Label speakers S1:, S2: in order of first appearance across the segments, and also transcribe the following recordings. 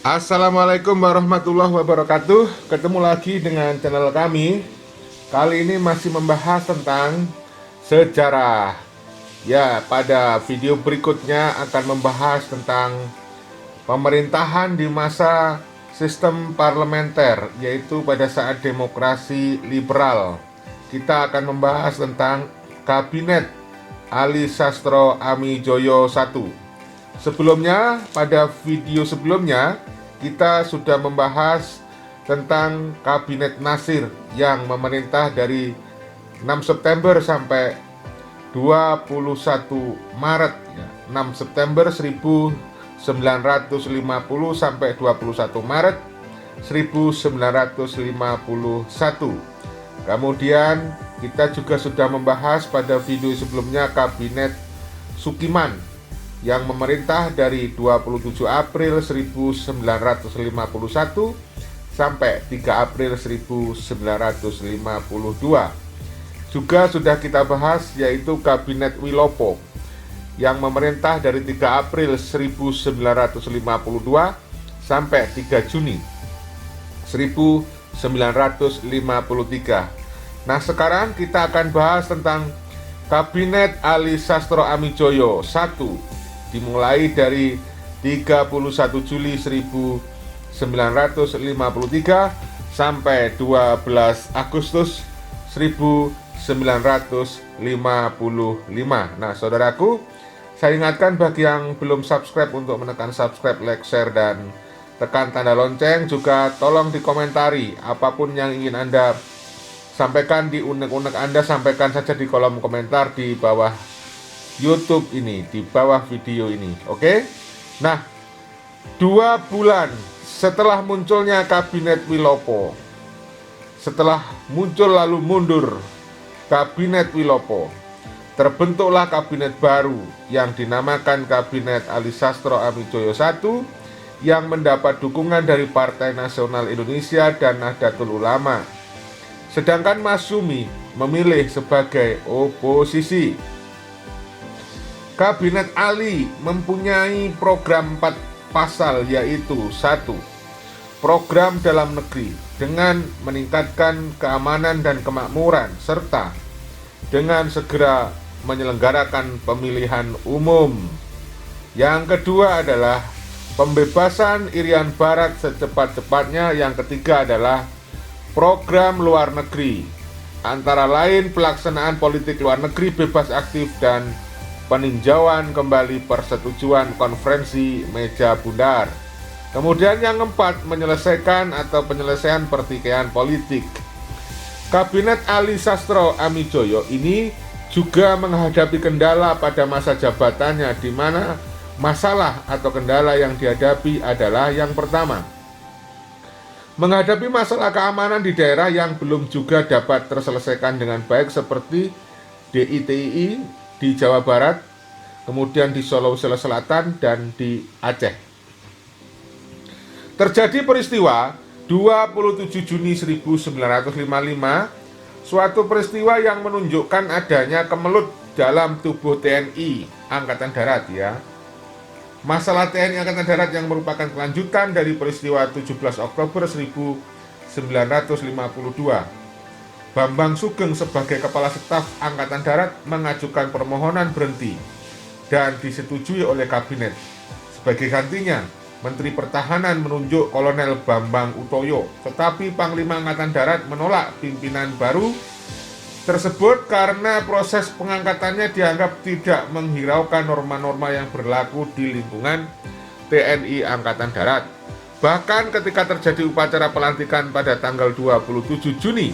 S1: Assalamualaikum warahmatullahi wabarakatuh. Ketemu lagi dengan channel kami. Kali ini masih membahas tentang sejarah. Ya, pada video berikutnya akan membahas tentang pemerintahan di masa sistem parlementer, yaitu pada saat demokrasi liberal. Kita akan membahas tentang Kabinet Ali Sastro Amijoyo I. Sebelumnya, pada video sebelumnya, kita sudah membahas tentang Kabinet Nasir yang memerintah dari 6 September sampai 21 Maret, 6 September 1950 sampai 21 Maret 1951. Kemudian kita juga sudah membahas pada video sebelumnya Kabinet Sukiman yang memerintah dari 27 April 1951 sampai 3 April 1952. Juga sudah kita bahas yaitu Kabinet Wilopo yang memerintah dari 3 April 1952 sampai 3 Juni 1953. Nah, sekarang kita akan bahas tentang Kabinet Ali Sastro Amijoyo I, dimulai dari 31 Juli 1953 sampai 12 Agustus 1955. Nah, saudaraku, saya ingatkan bagi yang belum subscribe untuk menekan subscribe, like, share, dan tekan tanda lonceng. Juga tolong dikomentari apapun yang ingin Anda sampaikan di unek-unek Anda, sampaikan saja di kolom komentar di bawah YouTube ini, di bawah video ini. Oke? Nah, 2 bulan setelah munculnya Kabinet Wilopo, setelah muncul lalu mundur Kabinet Wilopo, terbentuklah kabinet baru yang dinamakan Kabinet Ali Sastro Amijoyo I yang mendapat dukungan dari Partai Nasional Indonesia dan Nahdlatul Ulama. Sedangkan Mas Sumi memilih sebagai oposisi. Kabinet Ali mempunyai program 4 pasal, yaitu 1. Program dalam negeri dengan meningkatkan keamanan dan kemakmuran serta dengan segera menyelenggarakan pemilihan umum. Yang kedua adalah pembebasan Irian Barat secepat-cepatnya. Yang ketiga adalah program luar negeri, antara lain pelaksanaan politik luar negeri bebas aktif dan peninjauan kembali persetujuan konferensi meja bundar. Kemudian yang keempat, menyelesaikan atau penyelesaian pertikaian politik. Kabinet Ali Sastro Amijoyo ini juga menghadapi kendala pada masa jabatannya, di mana masalah atau kendala yang dihadapi adalah yang pertama, menghadapi masalah keamanan di daerah yang belum juga dapat terselesaikan dengan baik seperti DITII di Jawa Barat, kemudian di Sulawesi Selatan, dan di Aceh. Terjadi peristiwa 27 Juni 1955, suatu peristiwa yang menunjukkan adanya kemelut dalam tubuh TNI Angkatan Darat, ya. Masalah TNI Angkatan Darat yang merupakan kelanjutan dari peristiwa 17 Oktober 1952. Bambang Sugeng sebagai Kepala Staf Angkatan Darat mengajukan permohonan berhenti dan disetujui oleh Kabinet. Sebagai gantinya, Menteri Pertahanan menunjuk Kolonel Bambang Utoyo, tetapi Panglima Angkatan Darat menolak pimpinan baru tersebut karena proses pengangkatannya dianggap tidak menghiraukan norma-norma yang berlaku di lingkungan TNI Angkatan Darat. Bahkan ketika terjadi upacara pelantikan pada tanggal 27 Juni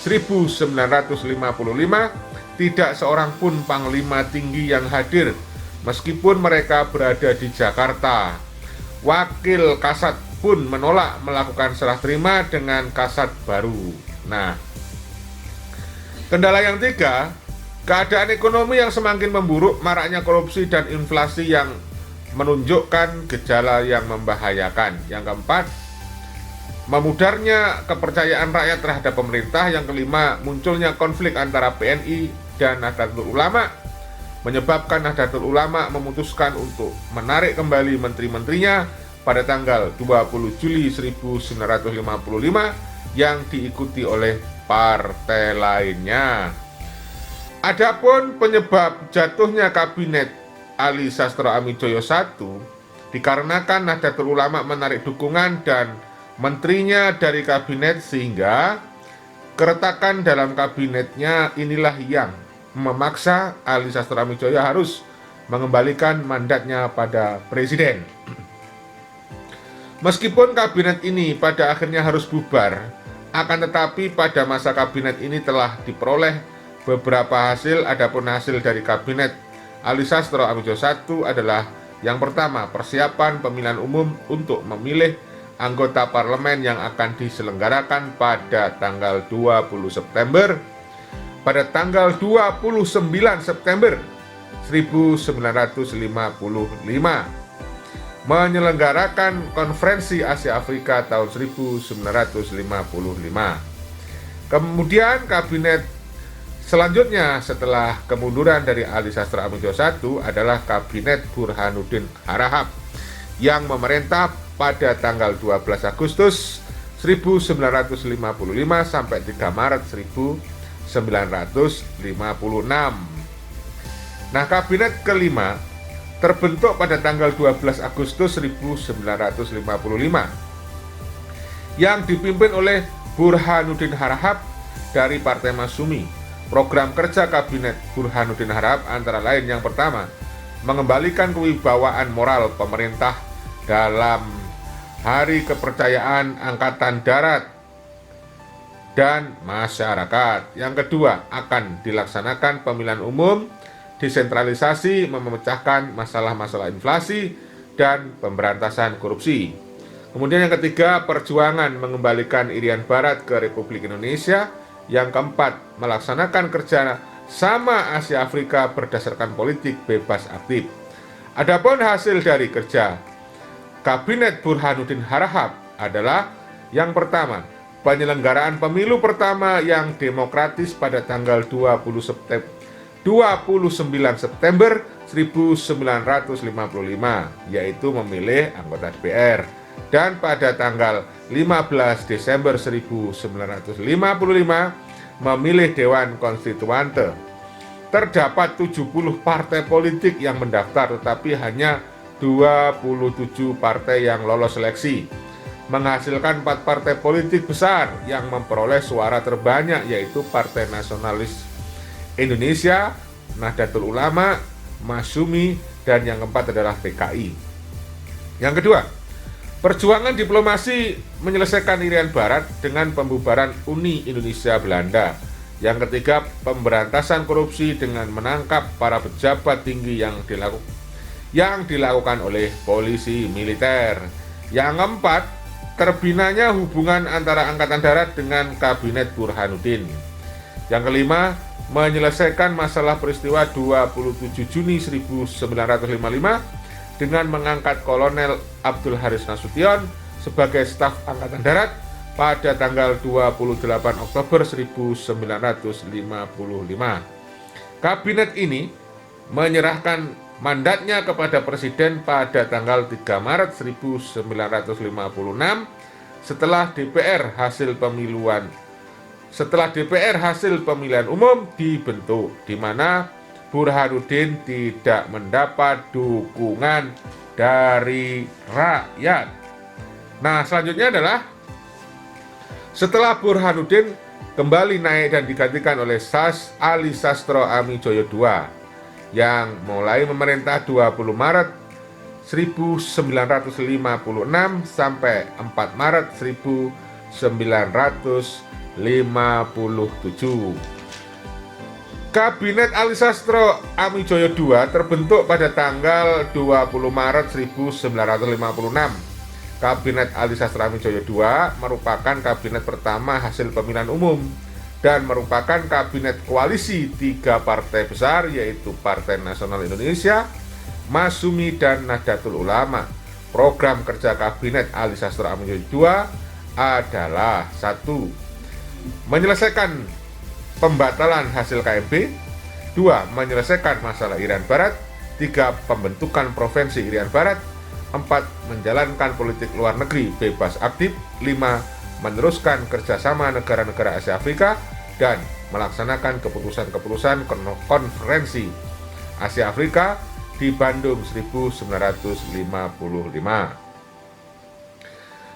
S1: 1955, tidak seorang pun panglima tinggi yang hadir, meskipun mereka berada di Jakarta. Wakil Kasat pun menolak melakukan serah terima dengan Kasat baru. Nah, kendala yang tiga, keadaan ekonomi yang semakin memburuk, maraknya korupsi dan inflasi yang menunjukkan gejala yang membahayakan. Yang keempat, memudarnya kepercayaan rakyat terhadap pemerintah. Yang kelima, munculnya konflik antara PNI dan Nahdlatul Ulama, menyebabkan Nahdlatul Ulama memutuskan untuk menarik kembali menteri-menterinya pada tanggal 20 Juli 1955 yang diikuti oleh partai lainnya. Adapun penyebab jatuhnya kabinet Ali Sastro Amijoyo I dikarenakan Nahdlatul Ulama menarik dukungan dan menterinya dari kabinet, sehingga keretakan dalam kabinetnya inilah yang memaksa Ali Sastro Amijoyo harus mengembalikan mandatnya pada presiden. Meskipun kabinet ini pada akhirnya harus bubar, akan tetapi pada masa kabinet ini telah diperoleh beberapa hasil. Adapun hasil dari kabinet Ali Sastro Amijoyo I adalah yang pertama, persiapan pemilihan umum untuk memilih anggota parlemen yang akan diselenggarakan pada tanggal 20 September. Pada tanggal 29 September 1955 menyelenggarakan Konferensi Asia Afrika tahun 1955. Kemudian kabinet selanjutnya setelah kemunduran dari Ali Sastro Amijoyo I adalah Kabinet Burhanuddin Harahap yang memerintah pada tanggal 12 Agustus 1955 sampai 3 Maret 1956. Nah, kabinet kelima terbentuk pada tanggal 12 Agustus 1955 yang dipimpin oleh Burhanuddin Harahap dari Partai Masyumi. Program kerja kabinet Burhanuddin Harahap antara lain yang pertama, mengembalikan kewibawaan moral pemerintah dalam Hari Kepercayaan Angkatan Darat dan Masyarakat. Yang kedua, akan dilaksanakan pemilihan umum, desentralisasi, memecahkan masalah-masalah inflasi dan pemberantasan korupsi. Kemudian yang ketiga, perjuangan mengembalikan Irian Barat ke Republik Indonesia. Yang keempat, melaksanakan kerja sama Asia Afrika berdasarkan politik bebas aktif. Adapun hasil dari kerja Kabinet Burhanuddin Harahap adalah yang pertama, penyelenggaraan pemilu pertama yang demokratis pada tanggal 29 September 1955, yaitu memilih anggota DPR, dan pada tanggal 15 Desember 1955 memilih Dewan Konstituante. Terdapat 70 partai politik yang mendaftar, tetapi hanya 27 partai yang lolos seleksi, menghasilkan 4 partai politik besar yang memperoleh suara terbanyak, yaitu Partai Nasionalis Indonesia, Nahdlatul Ulama, Masyumi, dan yang keempat adalah PKI. Yang kedua, perjuangan diplomasi menyelesaikan Irian Barat dengan pembubaran Uni Indonesia Belanda. Yang ketiga, pemberantasan korupsi dengan menangkap para pejabat tinggi yang dilakukan oleh polisi militer. Yang keempat, terbinanya hubungan antara Angkatan Darat dengan Kabinet Burhanuddin. Yang kelima, menyelesaikan masalah peristiwa 27 Juni 1955 dengan mengangkat Kolonel Abdul Haris Nasution sebagai staf Angkatan Darat pada tanggal 28 Oktober 1955. Kabinet ini menyerahkan mandatnya kepada Presiden pada tanggal 3 Maret 1956 setelah DPR hasil pemilihan umum dibentuk, di mana Burhanuddin tidak mendapat dukungan dari rakyat. Nah, selanjutnya adalah setelah Burhanuddin kembali naik dan digantikan oleh Ali Sastro Amijoyo II yang mulai memerintah 20 Maret 1956 sampai 4 Maret 1957. Kabinet Ali Sastro Amijoyo II terbentuk pada tanggal 20 Maret 1956. Kabinet Ali Sastro Amijoyo II merupakan kabinet pertama hasil pemilihan umum dan merupakan kabinet koalisi 3 partai besar, yaitu Partai Nasional Indonesia, Masyumi, dan Nahdlatul Ulama. Program kerja Kabinet Ali Sastro Amijoyo II adalah 1. Menyelesaikan pembatalan hasil KMB. 2. Menyelesaikan masalah Irian Barat. 3. Pembentukan Provinsi Irian Barat. 4. Menjalankan politik luar negeri bebas aktif. 5. Meneruskan kerjasama negara-negara Asia Afrika dan melaksanakan keputusan-keputusan konferensi Asia Afrika di Bandung 1955.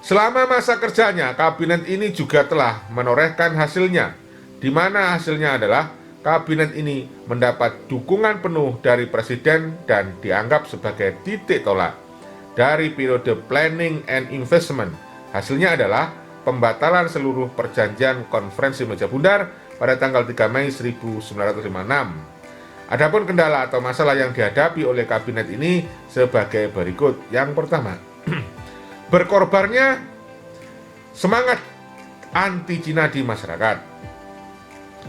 S1: Selama masa kerjanya, kabinet ini juga telah menorehkan hasilnya, di mana hasilnya adalah kabinet ini mendapat dukungan penuh dari Presiden dan dianggap sebagai titik tolak dari periode planning and investment. Hasilnya adalah pembatalan seluruh perjanjian konferensi meja bundar pada tanggal 3 Mei 1956. Adapun kendala atau masalah yang dihadapi oleh kabinet ini sebagai berikut. Yang pertama, berkorbannya semangat anti Cina di masyarakat.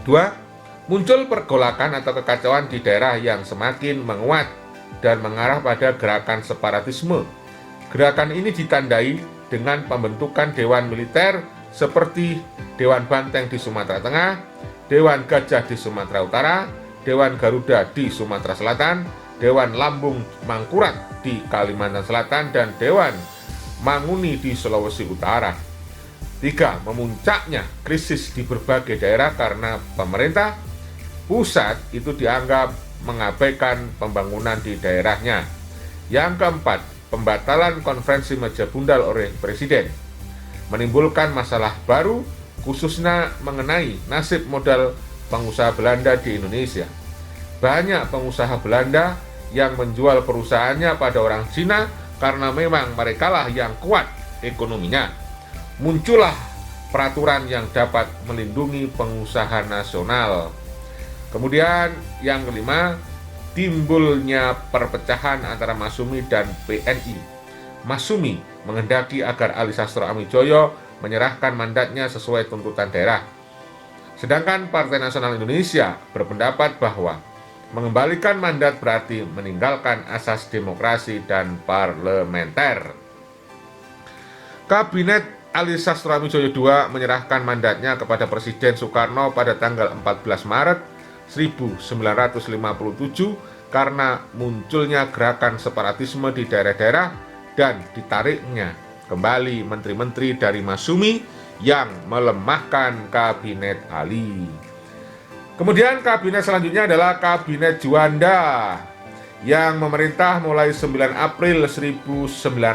S1: 2. Muncul pergolakan atau kekacauan di daerah yang semakin menguat dan mengarah pada gerakan separatisme. Gerakan ini ditandai dengan pembentukan dewan militer seperti Dewan Banteng di Sumatera Tengah, Dewan Gajah di Sumatera Utara, Dewan Garuda di Sumatera Selatan, Dewan Lambung Mangkurat di Kalimantan Selatan, dan Dewan Manguni di Sulawesi Utara. 3. Memuncaknya krisis di berbagai daerah karena pemerintah pusat itu dianggap mengabaikan pembangunan di daerahnya. Yang keempat, pembatalan konferensi meja bundar oleh Presiden menimbulkan masalah baru, khususnya mengenai nasib modal pengusaha Belanda di Indonesia. Banyak pengusaha Belanda yang menjual perusahaannya pada orang Cina karena memang merekalah yang kuat ekonominya. Muncullah peraturan yang dapat melindungi pengusaha nasional. Kemudian yang kelima, timbulnya perpecahan antara Masyumi dan PNI. Masyumi menghendaki agar Ali Sastro Amijoyo menyerahkan mandatnya sesuai tuntutan daerah. Sedangkan Partai Nasional Indonesia berpendapat bahwa mengembalikan mandat berarti meninggalkan asas demokrasi dan parlementer. Kabinet Ali Sastro Amijoyo II menyerahkan mandatnya kepada Presiden Soekarno pada tanggal 14 Maret 1957 karena munculnya gerakan separatisme di daerah-daerah dan ditariknya kembali menteri-menteri dari Masyumi yang melemahkan kabinet Ali. Kemudian kabinet selanjutnya adalah kabinet Juanda yang memerintah mulai 9 April 1956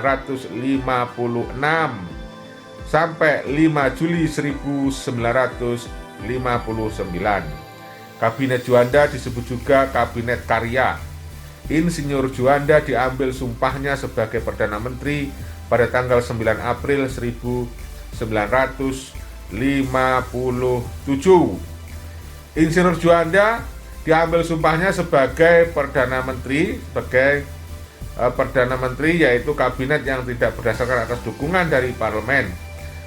S1: sampai 5 Juli 1959. Kabinet Juanda disebut juga Kabinet Karya. Insinyur Juanda diambil sumpahnya sebagai Perdana Menteri pada tanggal 9 April 1957. Insinyur Juanda diambil sumpahnya sebagai Perdana Menteri, yaitu kabinet yang tidak berdasarkan atas dukungan dari parlemen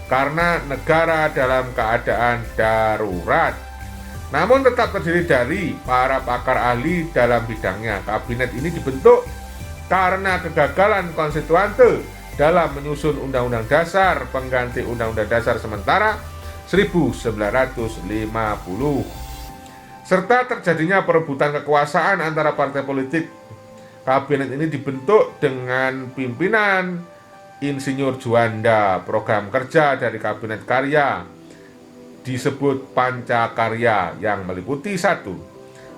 S1: karena negara dalam keadaan darurat. Namun tetap terdiri dari para pakar ahli dalam bidangnya. Kabinet ini dibentuk karena kegagalan konstituante dalam menyusun Undang-Undang Dasar pengganti Undang-Undang Dasar sementara 1950, serta terjadinya perebutan kekuasaan antara partai politik. Kabinet ini dibentuk dengan pimpinan Insinyur Juanda. Program kerja dari Kabinet Karya disebut Pancakarya yang meliputi 1.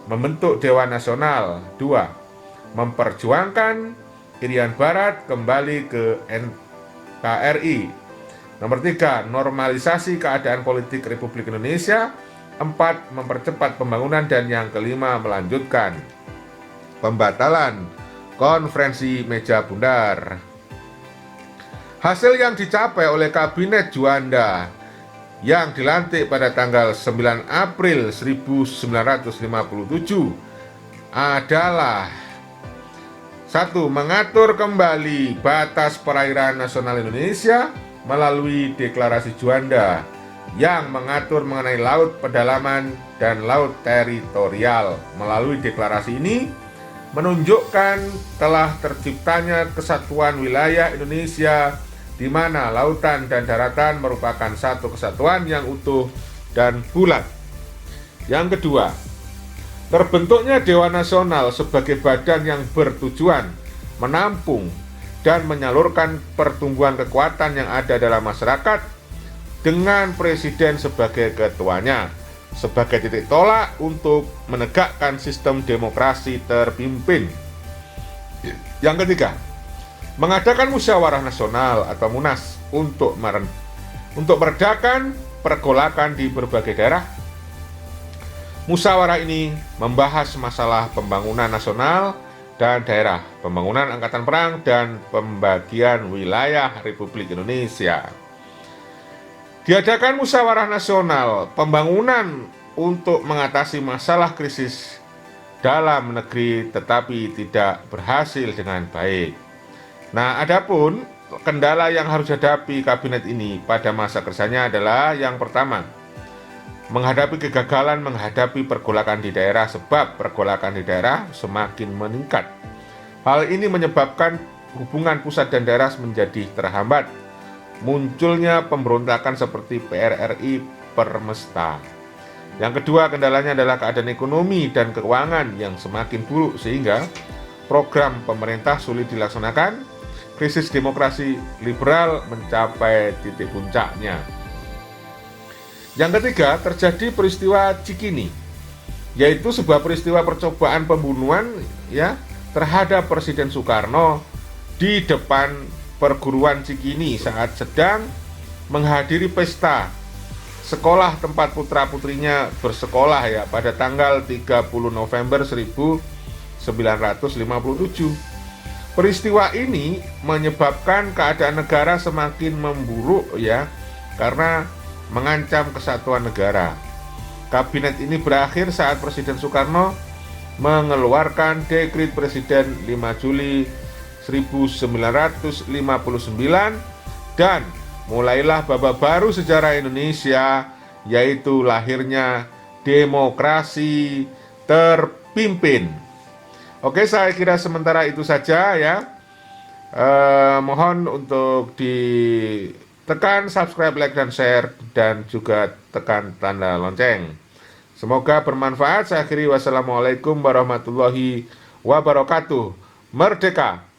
S1: Membentuk Dewan Nasional. 2. Memperjuangkan Irian Barat kembali ke NKRI. Nomor 3. Normalisasi keadaan politik Republik Indonesia. 4. Mempercepat pembangunan. Dan yang kelima, melanjutkan pembatalan konferensi meja bundar. Hasil yang dicapai oleh Kabinet Juanda yang dilantik pada tanggal 9 April 1957 adalah 1. Mengatur kembali batas perairan nasional Indonesia melalui Deklarasi Juanda yang mengatur mengenai laut pedalaman dan laut teritorial. Melalui deklarasi ini menunjukkan telah terciptanya kesatuan wilayah Indonesia di mana lautan dan daratan merupakan satu kesatuan yang utuh dan bulat. Yang kedua, terbentuknya Dewan Nasional sebagai badan yang bertujuan menampung dan menyalurkan pertumbuhan kekuatan yang ada dalam masyarakat dengan presiden sebagai ketuanya, sebagai titik tolak untuk menegakkan sistem demokrasi terpimpin. Yang ketiga, mengadakan musyawarah nasional atau MUNAS untuk meredakan pergolakan di berbagai daerah. Musyawarah ini membahas masalah pembangunan nasional dan daerah, pembangunan angkatan perang, dan pembagian wilayah Republik Indonesia. Diadakan musyawarah nasional pembangunan untuk mengatasi masalah krisis dalam negeri tetapi tidak berhasil dengan baik. Nah, adapun kendala yang harus dihadapi kabinet ini pada masa kerjanya adalah yang pertama, menghadapi kegagalan menghadapi pergolakan di daerah sebab pergolakan di daerah semakin meningkat. Hal ini menyebabkan hubungan pusat dan daerah menjadi terhambat. Munculnya pemberontakan seperti PRRI Permesta. Yang kedua, kendalanya adalah keadaan ekonomi dan keuangan yang semakin buruk sehingga program pemerintah sulit dilaksanakan. Krisis demokrasi liberal mencapai titik puncaknya. Yang ketiga, terjadi peristiwa Cikini, yaitu sebuah peristiwa percobaan pembunuhan terhadap Presiden Soekarno di depan perguruan Cikini saat sedang menghadiri pesta sekolah tempat putra-putrinya bersekolah pada tanggal 30 November 1957. Peristiwa ini menyebabkan keadaan negara semakin memburuk karena mengancam kesatuan negara. Kabinet ini berakhir saat Presiden Soekarno mengeluarkan dekret Presiden 5 Juli 1959 dan mulailah babak baru sejarah Indonesia, yaitu lahirnya demokrasi terpimpin. Oke, saya kira sementara itu saja mohon untuk ditekan subscribe, like, dan share, dan juga tekan tanda lonceng. Semoga bermanfaat. Saya akhiri, wassalamualaikum warahmatullahi wabarakatuh. Merdeka!